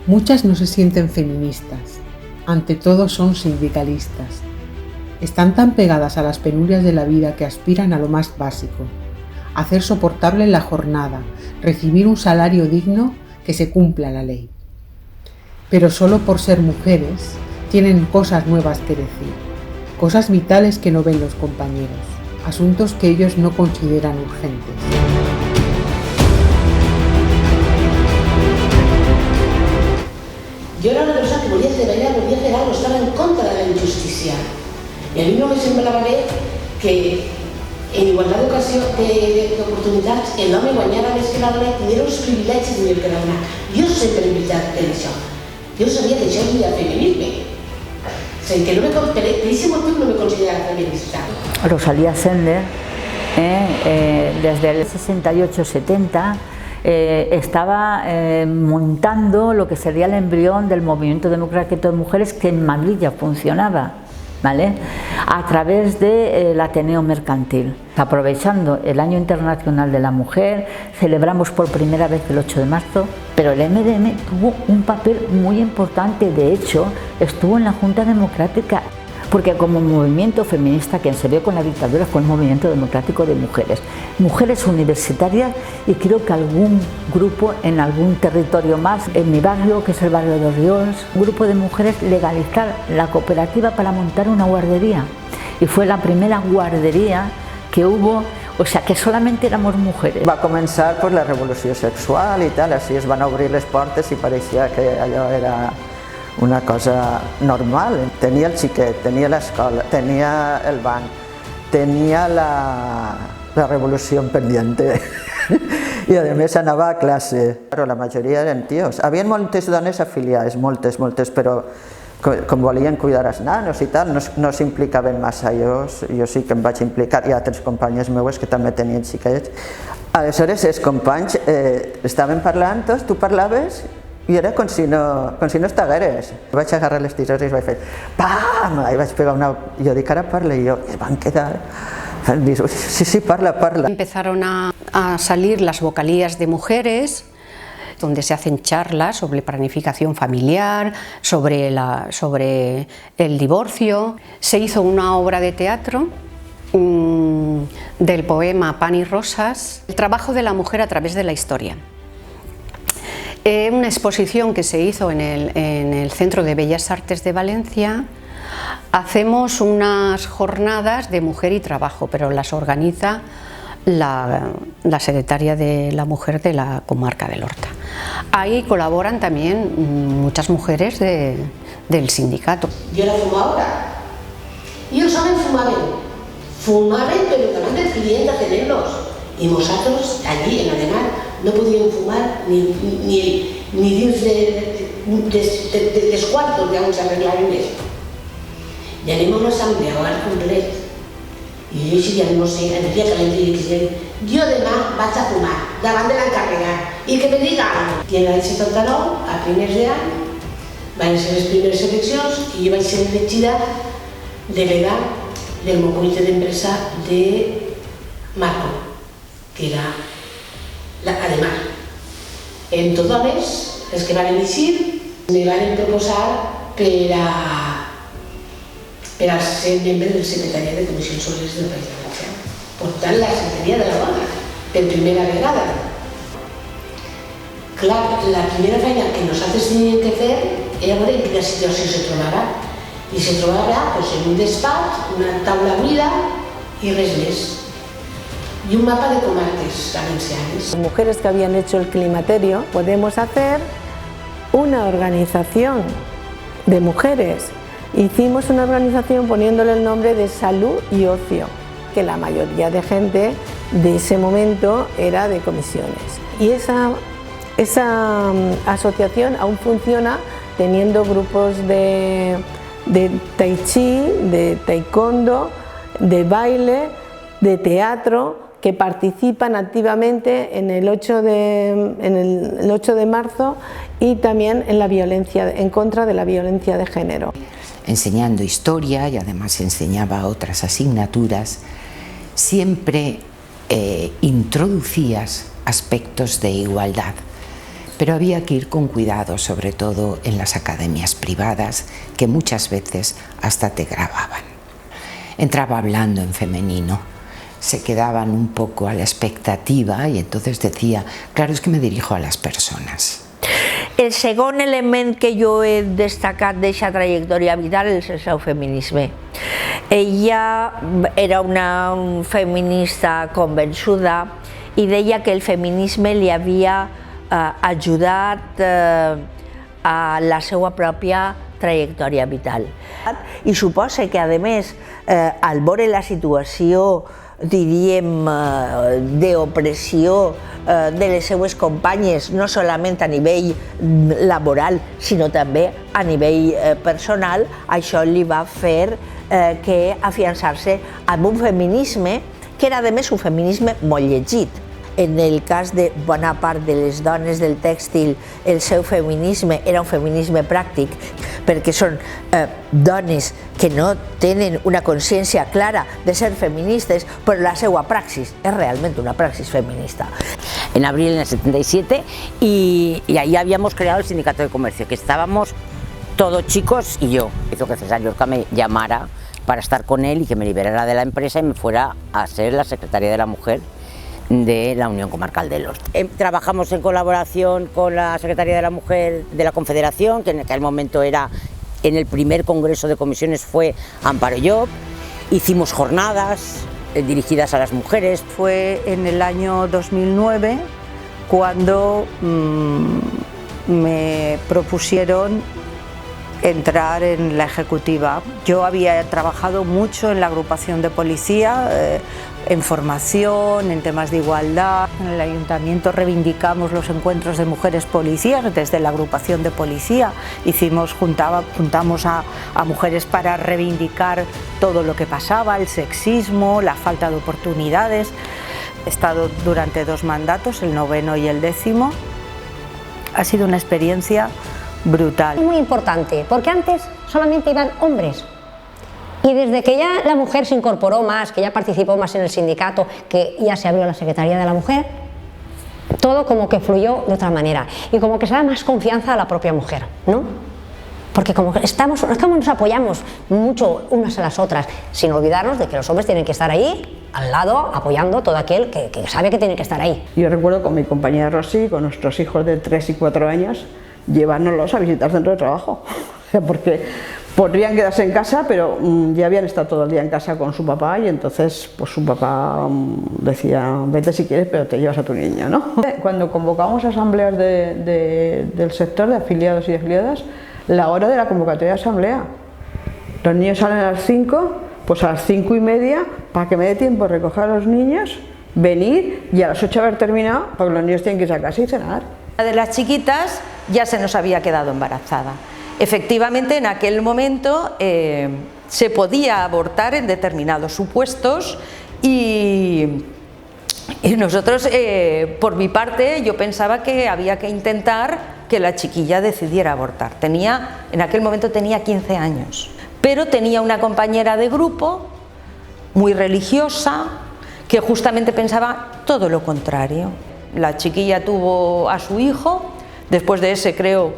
Muchas no se sienten feministas, ante todo son sindicalistas. Están tan pegadas a las penurias de la vida que aspiran a lo más básico, hacer soportable la jornada, recibir un salario digno, que se cumpla la ley. Pero solo por ser mujeres tienen cosas nuevas que decir, cosas vitales que no ven los compañeros, asuntos que ellos no consideran urgentes. Yo era una persona que volia treballar, volia fer alguna cosa, estava en contra de la injustícia. I a mi no me semblava bé que en igualtat d'oportunitats l'home guanyava més que la dona i tenia uns privilegis millor que la dona. Jo sempre he lluitat per això. Jo sabia que això era el feminisme. O sigui, que per aquest motiu no me considerava feminista. Rosalía Sender, desde el 68-70, estaba montando lo que sería el embrión del movimiento democrático de mujeres que en Madrid ya funcionaba, ¿vale? A través del Ateneo Mercantil. Aprovechando el Año Internacional de la Mujer, celebramos por primera vez el 8 de marzo, pero el MDM tuvo un papel muy importante, de hecho, estuvo en la Junta Democrática, porque como movimiento feminista quien se vio con la dictadura fue el movimiento democrático de mujeres, mujeres universitarias y creo que algún grupo en algún territorio más, en mi barrio, que es el barrio de Orriols, un grupo de mujeres legalizar la cooperativa para montar una guardería y fue la primera guardería que hubo, o sea que solamente éramos mujeres. Va començar per la revolució sexual i tal, així es van obrir les portes i pareixia que allò era una cosa normal. Tenia el xiquet, tenia l'escola, tenia el banc, tenia la revolució pendiente i a més anava a classe. Però la majoria eren tios. Havia moltes dones afiliades, moltes, però com volien cuidar els nanos i tal, no s'implicaven massa. Jo sí que em vaig implicar, i altres companyes meues que també tenien xiquets. Aleshores els companys estaven parlant, tots, tu parlaves, i era com si no estigueres. Vaig agarrar les tisores i vaig fer pam! I vaig pegar una... Jo dic, ara parla, i jo, i van quedar... Sí, parla. Empezaron a salir las vocalías de mujeres, donde se hacen charlas sobre planificación familiar, sobre el divorcio. Se hizo una obra de teatro del poema Pan y Rosas, el trabajo de la mujer a través de la historia. Una exposición que se hizo en el Centro de Bellas Artes de Valencia. Hacemos unas jornadas de mujer y trabajo, pero las organiza la secretaria de la mujer de la comarca del Horta. Ahí colaboran también muchas mujeres del sindicato. Yo era fumadora y los hombres fumaban pero también del cliente a tenerlos. Y nosotros allí en Alemán no podíem fumar ni dins dels quartos on s'arreglaven més. I anem a una assemblea o al complet i jo ja no sé, el dia que l'entrega jo demà vaig a fumar davant de l'encarregat i que me diga algo. I en l'any 79, a primers d'any, van ser les primeres eleccions i jo vaig ser elegida delegada del meu comitè d'empresa de Marco, que era Además, en totes les que van elegir me van proposar per a ser membre del secretariat de Comissions Obreres del País Valencià. Per tant, la secretaria de la dona, per primera vegada. Clar, la primera feina que nosaltres teníem que fer era veure en quina situació se trobava. I se trobava en un despatx, una taula buida i res més. Y un mapa de comarques valencianas. Las mujeres que habían hecho el climaterio, podemos hacer una organización de mujeres. Hicimos una organización poniéndole el nombre de Salud y Ocio, que la mayoría de gente de ese momento era de comisiones. Y esa asociación aún funciona teniendo grupos de tai chi, de taekwondo, de baile, de teatro, que participan activamente en el 8 de marzo y también en contra de la violencia de género. Enseñando historia y además enseñaba otras asignaturas, siempre introducías aspectos de igualdad. pero había que ir con cuidado, sobre todo en las academias privadas, que muchas veces hasta te grababan. Entraba hablando en femenino, se quedaban un poco a la expectativa i entonces decía, claro, és que me dirijo a les persones. El segon element que jo he destacat d'aquesta trajectòria vital és el seu feminisme. Ella era una feminista convençuda i deia que el feminisme li havia ajudat a la seva pròpia trajectòria vital. I suposa que, a més, al veure la situació, diríem, d'opressió de les seues companyes, no solament a nivell laboral, sinó també a nivell personal, això li va fer que afiançar-se amb un feminisme que era, a més, un feminisme molt llegit. En el cas de bona part de les dones del tèxtil, el seu feminisme era un feminisme pràctic, perquè són dones que no tenen una consciència clara de ser feministes, però la seva praxis és realment una praxis feminista. En abril del 77 y ahí habíamos creado el sindicato de comercio, que estábamos todos chicos y yo. Hizo que César Llorca me llamara para estar con él y que me liberara de la empresa y me fuera a ser la secretaria de la mujer de la Unión Comarcal de Los. Trabajamos en colaboración con la Secretaría de la Mujer de la Confederación, que en aquel momento era, en el primer congreso de comisiones fue Amparo Llop. Hicimos jornadas dirigidas a las mujeres. Fue en el año 2009 cuando me propusieron entrar en la ejecutiva. Yo había trabajado mucho en la agrupación de policía, en formación, en temas de igualdad. En el ayuntamiento reivindicamos los encuentros de mujeres policías desde la agrupación de policía. Juntamos a mujeres para reivindicar todo lo que pasaba, el sexismo, la falta de oportunidades. He estado durante 2 mandatos, el 9º y el 10º. Ha sido una experiencia brutal. Muy importante, porque antes solamente iban hombres. Y desde que ya la mujer se incorporó más, que ya participó más en el sindicato, que ya se abrió la Secretaría de la Mujer, todo como que fluyó de otra manera y como que se da más confianza a la propia mujer, ¿no? Porque como nos apoyamos mucho unas a las otras, sin olvidarnos de que los hombres tienen que estar ahí, al lado, apoyando todo aquel que sabe que tiene que estar ahí. Yo recuerdo con mi compañera Rosy, con nuestros hijos de 3 y 4 años, llevárnoslos a visitar centro de trabajo, porque podrían quedarse en casa, pero ya habían estado todo el día en casa con su papá y entonces pues su papá decía, vete si quieres, pero te llevas a tu niña, ¿no? Cuando convocamos asambleas del sector de afiliados y afiliadas, la hora de la convocatoria de asamblea, los niños salen a las 5, pues a las 5:30, para que me dé tiempo de recoger a los niños, venir y a las 8 haber terminado, porque los niños tienen que irse a casa y cenar. Una de las chiquitas ya se nos había quedado embarazada. Efectivamente, en aquel momento se podía abortar en determinados supuestos y nosotros, por mi parte, yo pensaba que había que intentar que la chiquilla decidiera abortar. En aquel momento tenía 15 años, pero tenía una compañera de grupo muy religiosa que justamente pensaba todo lo contrario. La chiquilla tuvo a su hijo. Después de ese, creo,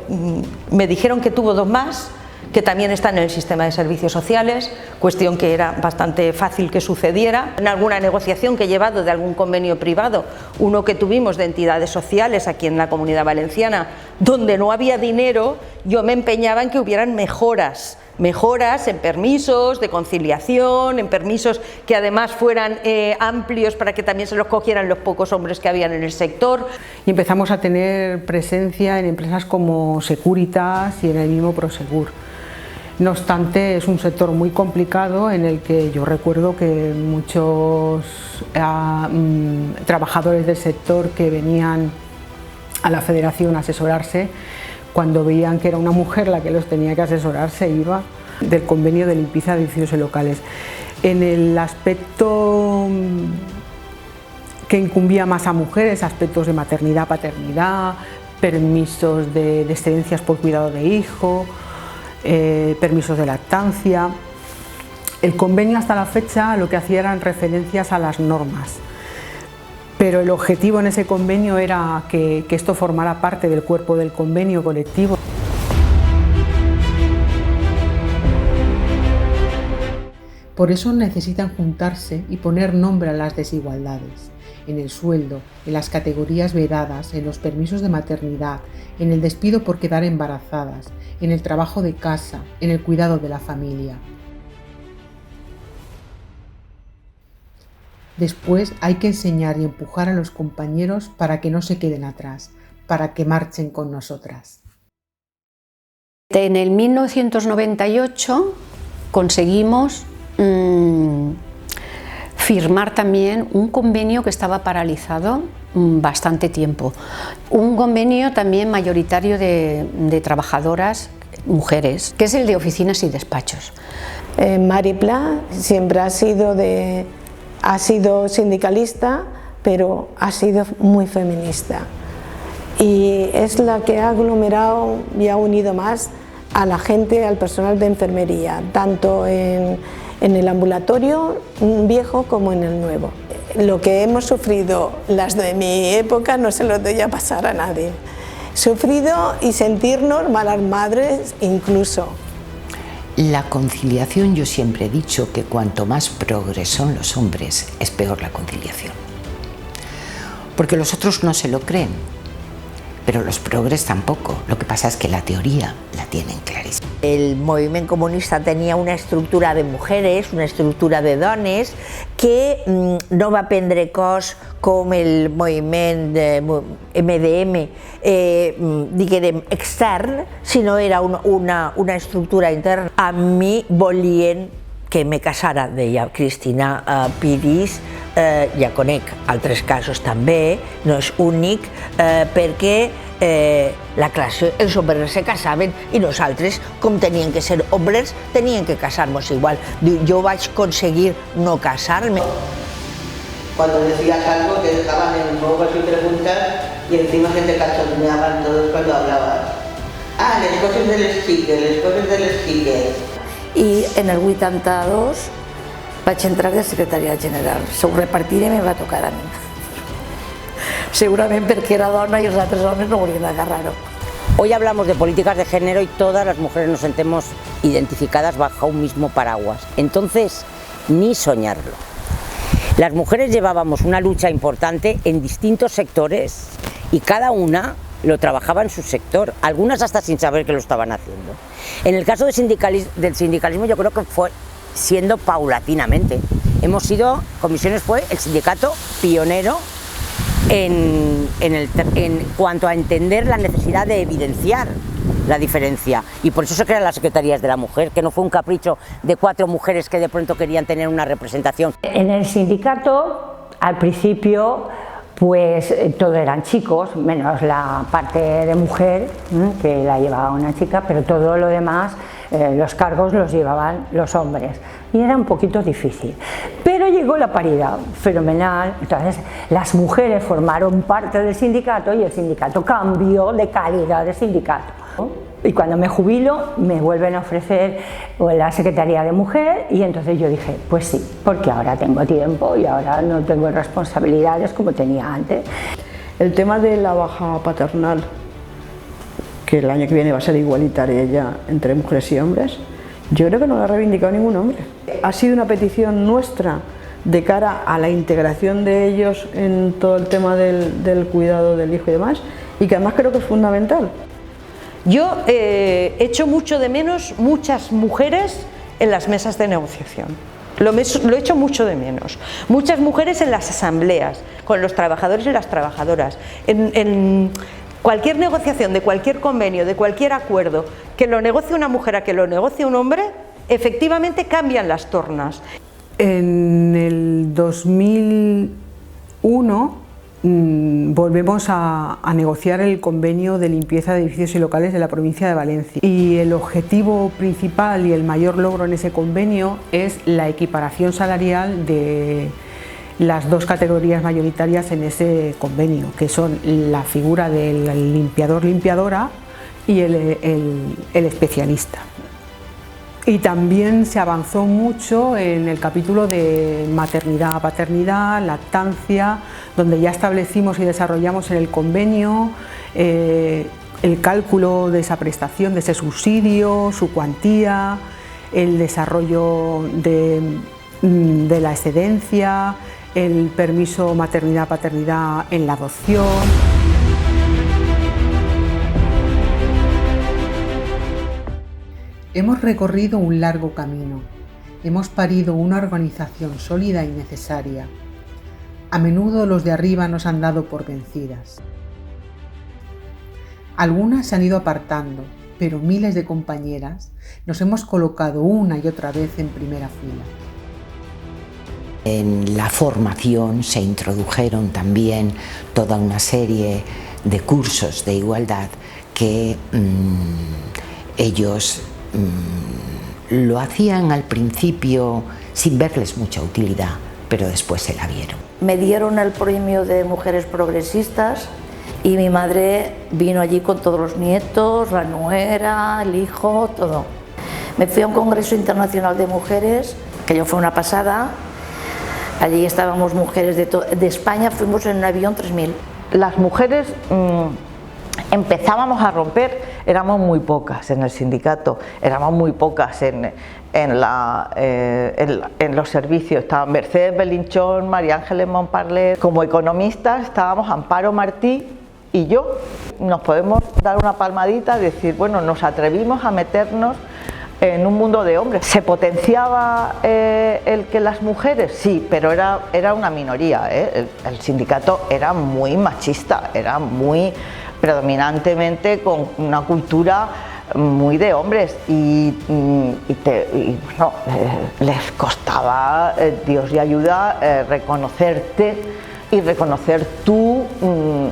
me dijeron que tuvo 2 más, que también están en el sistema de servicios sociales, cuestión que era bastante fácil que sucediera. En alguna negociación que he llevado de algún convenio privado, uno que tuvimos de entidades sociales aquí en la Comunidad Valenciana, donde no había dinero, yo me empeñaba en que hubieran mejoras en permisos de conciliación, en permisos que además fueran amplios para que también se los cogieran los pocos hombres que habían en el sector. Y empezamos a tener presencia en empresas como Securitas y en el mismo Prosegur. No obstante, es un sector muy complicado en el que yo recuerdo que muchos trabajadores del sector que venían a la federación a asesorarse, cuando veían que era una mujer la que los tenía que asesorar, se iba del convenio de limpieza de edificios y locales. En el aspecto que incumbía más a mujeres, aspectos de maternidad, paternidad, permisos de excedencias por cuidado de hijo, permisos de lactancia. El convenio hasta la fecha lo que hacía eran referencias a las normas, Pero el objetivo en ese convenio era que esto formara parte del cuerpo del convenio colectivo. Por eso necesitan juntarse y poner nombre a las desigualdades, en el sueldo, en las categorías vedadas, en los permisos de maternidad, en el despido por quedar embarazadas, en el trabajo de casa, en el cuidado de la familia. Después hay que enseñar y empujar a los compañeros para que no se queden atrás, para que marchen con nosotras. En el 1998 conseguimos firmar también un convenio que estaba paralizado bastante tiempo. Un convenio también mayoritario de trabajadoras mujeres, que es el de oficinas y despachos. Mari Pla siempre ha sido sindicalista, pero ha sido muy feminista. Y es la que ha aglomerado y ha unido más a la gente, al personal de enfermería, tanto en el ambulatorio viejo como en el nuevo. Lo que hemos sufrido las de mi época no se lo doy a pasar a nadie. Sufrido y sentirnos malas madres incluso. La conciliación, yo siempre he dicho que cuanto más progres son los hombres, es peor la conciliación. Porque los otros no se lo creen, pero los progres tampoco. Lo que pasa es que la teoría la tienen clarísima. El moviment comunista tenia una estructura de mujeres, una estructura de dones, que no va prendre cos com el moviment MDM, diguem, extern, sinó era una estructura interna. A mi volien que me casara, deia Cristina Piris, ja conec altres casos també, no és únic, perquè la classe, els hombres se casaven i nosaltres, com tenien que ser hombres, tenien que casar-nos igual. Jo vaig aconseguir no casar-me. Cuando decías algo te dejaban en boca sin preguntas y encima se te cachondeaban todos cuando hablabas. Ah, les coses de les xiques, les coses de les xiques. I en el 82 vaig entrar de secretària general. Ho repartiré i me va tocar a mi. Segurament perquè era dona i els altres homes no volien agarrar-ho. Hoy hablamos de políticas de género y todas las mujeres nos sentemos identificadas bajo un mismo paraguas. Entonces, ni soñarlo. Las mujeres llevábamos una lucha importante en distintos sectores y cada una lo trabajaba en su sector, algunas hasta sin saber que lo estaban haciendo. En el caso del sindicalismo yo creo que fue siendo paulatinamente. Hemos sido, Comisiones fue el sindicato pionero en cuanto a entender la necesidad de evidenciar la diferencia, y por eso se crean las secretarías de la mujer, que no fue un capricho de 4 mujeres que de pronto querían tener una representación. En el sindicato, al principio, pues todos eran chicos, menos la parte de mujer, que la llevaba una chica, pero todo lo demás, los cargos los llevaban los hombres. Y era un poquito difícil. Pero llegó la paridad, fenomenal. Entonces las mujeres formaron parte del sindicato y el sindicato cambió de calidad de sindicato. Y cuando me jubilo me vuelven a ofrecer la Secretaría de Mujer y entonces yo dije, pues sí, porque ahora tengo tiempo y ahora no tengo responsabilidades como tenía antes. El tema de la baja paternal, que el año que viene va a ser igualitaria ya entre mujeres y hombres, yo creo que no lo ha reivindicado ningún hombre. Ha sido una petición nuestra de cara a la integración de ellos en todo el tema del cuidado del hijo y demás, y que además creo que es fundamental. Yo echo mucho de menos muchas mujeres en las mesas de negociación. Lo echo mucho de menos. Muchas mujeres en las asambleas, con los trabajadores y las trabajadoras. En cualquier negociación de cualquier convenio, de cualquier acuerdo, que lo negocie una mujer a que lo negocie un hombre, efectivamente cambian las tornas. En el 2001 volvemos a negociar el convenio de limpieza de edificios y locales de la provincia de Valencia, y el objetivo principal y el mayor logro en ese convenio es la equiparación salarial de las 2 categorías mayoritarias en ese convenio, que son la figura del limpiador-limpiadora y el especialista. Y también se avanzó mucho en el capítulo de maternidad, paternidad, lactancia, donde ya establecimos y desarrollamos en el convenio el cálculo de esa prestación, de ese subsidio, su cuantía, el desarrollo de la excedencia, el permiso maternidad-paternidad en la adopción. Hemos recorrido un largo camino, hemos parido una organización sólida y necesaria. A menudo los de arriba nos han dado por vencidas. Algunas se han ido apartando, pero miles de compañeras nos hemos colocado una y otra vez en primera fila. En la formación se introdujeron también toda una serie de cursos de igualdad que ellos lo hacían al principio sin verles mucha utilidad, pero después se la vieron. Me dieron el premio de Mujeres Progresistas y mi madre vino allí con todos los nietos, la nuera, el hijo, todo. Me fui a un congreso internacional de mujeres, que yo fue una pasada. Allí estábamos mujeres de España, fuimos en un avión 3000. Las mujeres empezábamos a romper, éramos muy pocas en el sindicato, éramos muy pocas en los servicios. Estaban Mercedes Belinchón, María Ángeles Montparler. Como economistas estábamos Amparo Martí y yo. Nos podemos dar una palmadita y decir, bueno, nos atrevimos a meternos en un mundo de hombres. ¿Se potenciaba el que las mujeres? Sí, pero era una minoría, ¿eh? El sindicato era muy machista, era muy predominantemente con una cultura muy de hombres y bueno, les costaba, Dios y ayuda, reconocerte y reconocer tu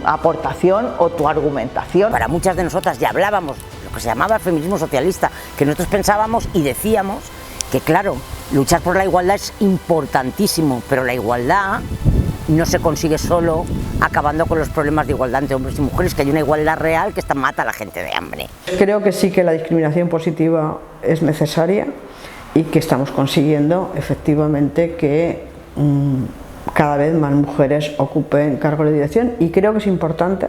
aportación o tu argumentación. Para muchas de nosotras ya hablábamos lo que se llamaba el feminismo socialista, que nosotros pensábamos y decíamos que claro, luchar por la igualdad es importantísimo, pero la igualdad no se consigue solo acabando con los problemas de igualdad entre hombres y mujeres, que hay una igualdad real que mata a la gente de hambre. Creo que sí que la discriminación positiva es necesaria y que estamos consiguiendo efectivamente que cada vez más mujeres ocupen cargos de dirección, y creo que es importante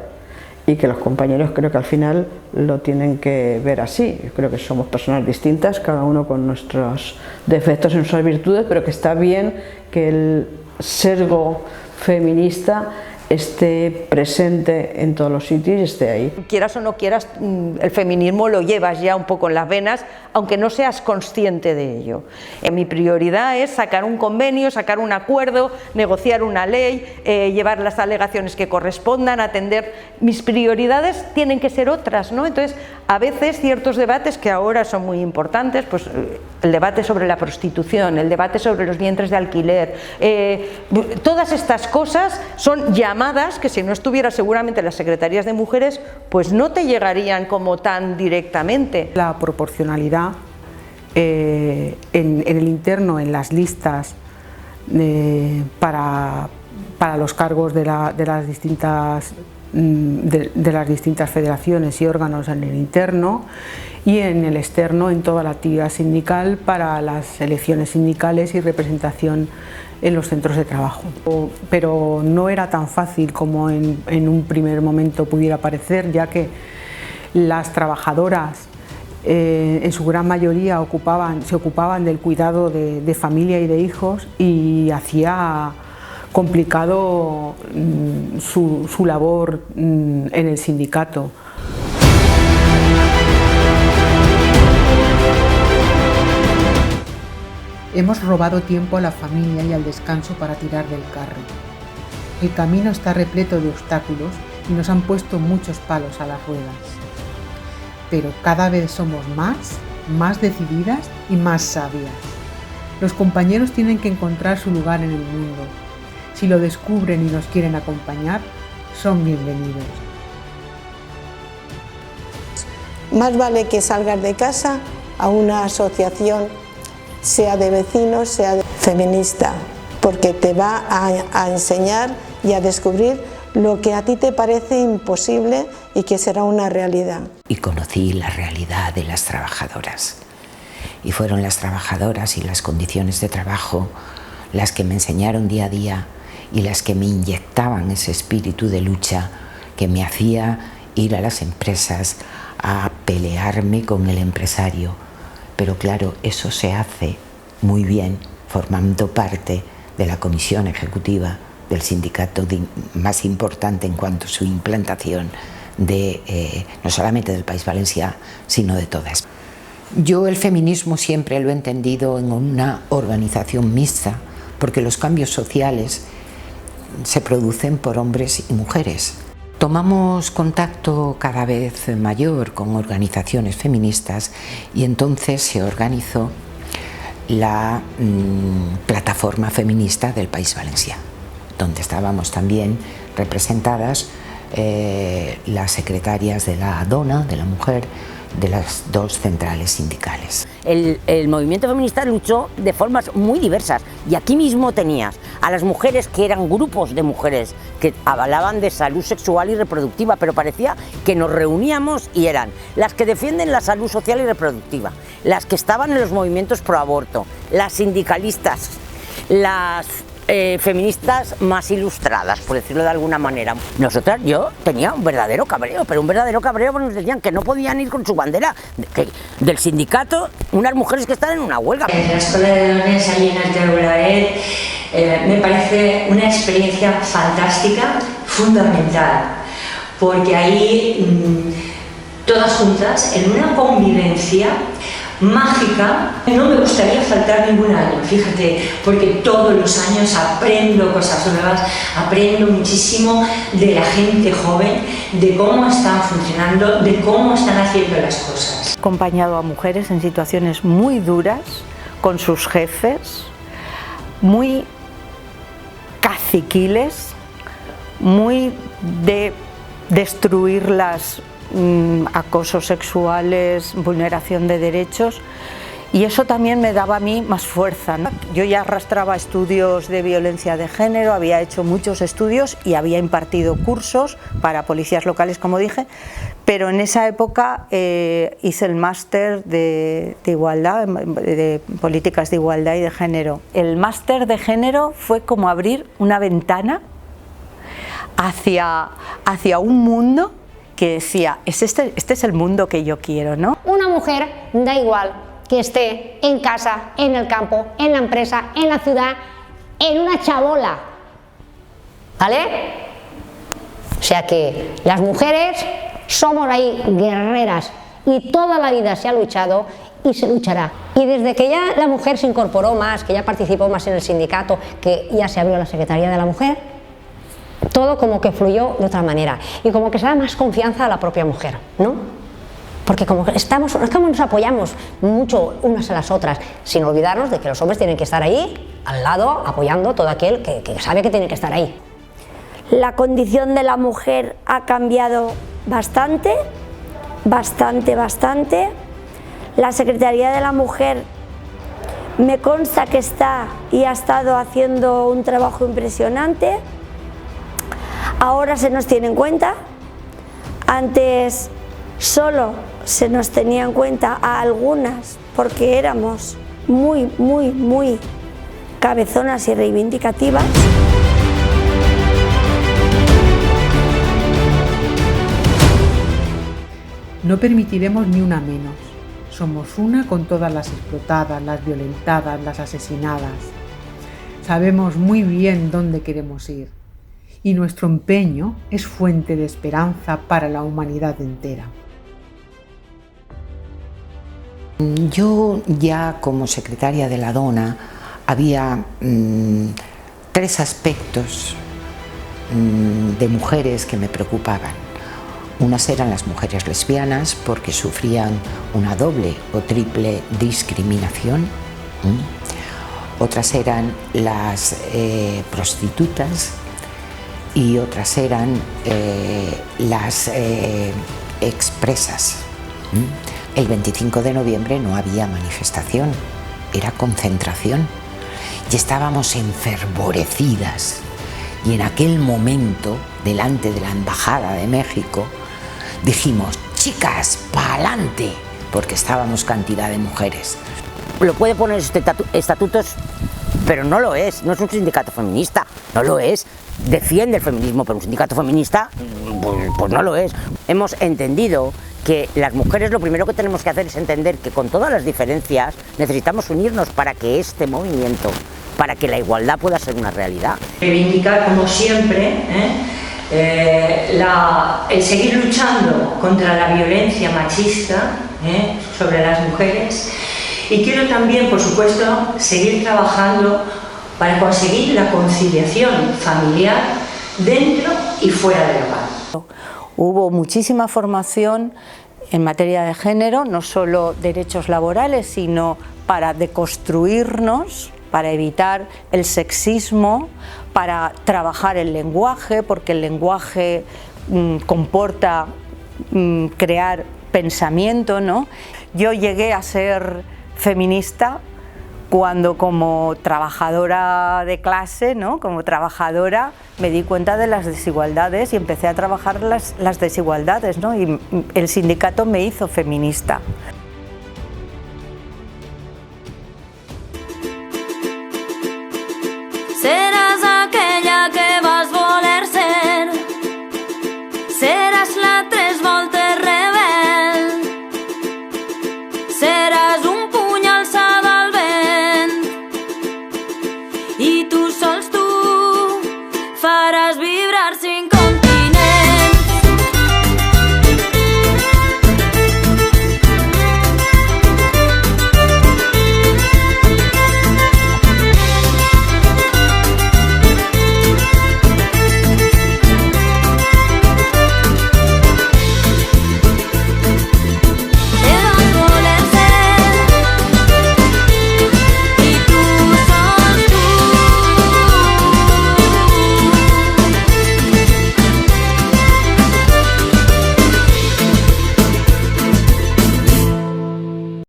y que los compañeros creo que al final lo tienen que ver así. Yo creo que somos personas distintas, cada uno con nuestros defectos y nuestras virtudes, pero que está bien que el sesgo feminista esté presente en todos los sitios y esté ahí. Quieras o no quieras, el feminismo lo llevas ya un poco en las venas, aunque no seas consciente de ello. Mi prioridad es sacar un convenio, sacar un acuerdo, negociar una ley, llevar las alegaciones que correspondan, atender. Mis prioridades tienen que ser otras, ¿no? Entonces, a veces ciertos debates que ahora son muy importantes, pues el debate sobre la prostitución, el debate sobre los vientres de alquiler, todas estas cosas son llamadas que si no estuviera seguramente las secretarías de mujeres, pues no te llegarían como tan directamente. La proporcionalidad en el interno, en las listas para los cargos de las distintas federaciones y órganos en el interno, y en el externo en toda la actividad sindical para las elecciones sindicales y representación en los centros de trabajo. Pero no era tan fácil como en un primer momento pudiera parecer, ya que las trabajadoras en su gran mayoría se ocupaban del cuidado de familia y de hijos, y hacía complicado su labor en el sindicato. Hemos robado tiempo a la familia y al descanso para tirar del carro. El camino está repleto de obstáculos y nos han puesto muchos palos a las ruedas. Pero cada vez somos más decididas y más sabias. Los compañeros tienen que encontrar su lugar en el mundo. Si lo descubren y nos quieren acompañar, son bienvenidos. Más vale que salgas de casa a una asociación, sea de vecinos, sea de feminista, porque te va a enseñar y a descubrir lo que a ti te parece imposible y que será una realidad. Y conocí la realidad de las trabajadoras. Y fueron las trabajadoras y las condiciones de trabajo las que me enseñaron día a día y las que me inyectaban ese espíritu de lucha que me hacía ir a las empresas a pelearme con el empresario. Pero claro, eso se hace muy bien formando parte de la comisión ejecutiva del sindicato más importante en cuanto a su implantación no solamente del País Valencià, sino de todas. Yo el feminismo siempre lo he entendido en una organización mixta, porque los cambios sociales se producen por hombres y mujeres. Tomamos contacto cada vez mayor con organizaciones feministas y entonces se organizó la plataforma feminista del País Valencià, donde estábamos también representadas las secretarias de la dona, de la mujer, de las dos centrales sindicales. El movimiento feminista luchó de formas muy diversas y aquí mismo tenías a las mujeres que eran grupos de mujeres que hablaban de salud sexual y reproductiva, pero parecía que nos reuníamos y eran las que defienden la salud social y reproductiva, las que estaban en los movimientos pro aborto, las sindicalistas, las feministas más ilustradas, por decirlo de alguna manera. Nosotras, yo tenía un verdadero cabreo, pero un verdadero cabreo porque nos decían que no podían ir con su bandera del sindicato, unas mujeres que están en una huelga. La Escuela de Dones allí en Arteu-Blaet me parece una experiencia fantástica, fundamental, porque ahí todas juntas, en una convivencia mágica, no me gustaría faltar ningún año, fíjate, porque todos los años aprendo cosas nuevas, aprendo muchísimo de la gente joven, de cómo están funcionando, de cómo están haciendo las cosas. He acompañado a mujeres en situaciones muy duras, con sus jefes, muy caciquiles, muy de destruirlas, acosos sexuales, vulneración de derechos, y eso también me daba a mí más fuerza, ¿no? Yo ya arrastraba estudios de violencia de género, había hecho muchos estudios y había impartido cursos para policías locales, como dije, pero en esa época hice el máster de igualdad, de políticas de igualdad y de género. El máster de género fue como abrir una ventana hacia un mundo que decía, este es el mundo que yo quiero, ¿no? Una mujer, da igual que esté en casa, en el campo, en la empresa, en la ciudad, en una chabola, ¿vale? O sea que las mujeres somos ahí guerreras y toda la vida se ha luchado y se luchará. Y desde que ya la mujer se incorporó más, que ya participó más en el sindicato, que ya se abrió la Secretaría de la Mujer, todo como que fluyó de otra manera y como que se da más confianza a la propia mujer, ¿no? Porque como que nos apoyamos mucho unas a las otras, sin olvidarnos de que los hombres tienen que estar ahí, al lado, apoyando a todo aquel que sabe que tiene que estar ahí. La condición de la mujer ha cambiado bastante. La Secretaría de la Mujer me consta que está y ha estado haciendo un trabajo impresionante. Ahora se nos tiene en cuenta, antes solo se nos tenía en cuenta a algunas porque éramos muy cabezonas y reivindicativas. No permitiremos ni una menos. Somos una con todas las explotadas, las violentadas, las asesinadas. Sabemos muy bien dónde queremos ir. Y nuestro empeño es fuente de esperanza para la humanidad entera. Yo ya como secretaria de la Dona había tres aspectos de mujeres que me preocupaban. Unas eran las mujeres lesbianas porque sufrían una doble o triple discriminación. Otras eran las prostitutas y otras eran las expresas. El 25 de noviembre no había manifestación, era concentración y estábamos enfervorecidas. Y en aquel momento, delante de la Embajada de México, dijimos, chicas, pa'lante, porque estábamos cantidad de mujeres. Lo puede poner estatutos pero no lo es, no es un sindicato feminista, no lo es. Defiende el feminismo, pero un sindicato feminista, pues no lo es. Hemos entendido que las mujeres lo primero que tenemos que hacer es entender que con todas las diferencias necesitamos unirnos para que este movimiento, para que la igualdad pueda ser una realidad. Reivindicar, como siempre, el seguir luchando contra la violencia machista sobre las mujeres, y quiero también, por supuesto, seguir trabajando para conseguir la conciliación familiar dentro y fuera del hogar. Hubo muchísima formación en materia de género, no solo derechos laborales, sino para deconstruirnos, para evitar el sexismo, para trabajar el lenguaje, porque el lenguaje comporta crear pensamiento, ¿no? Yo llegué a ser feminista cuando, como trabajadora de clase, ¿no?, como trabajadora, me di cuenta de las desigualdades y empecé a trabajar las desigualdades, ¿no?, y el sindicato me hizo feminista.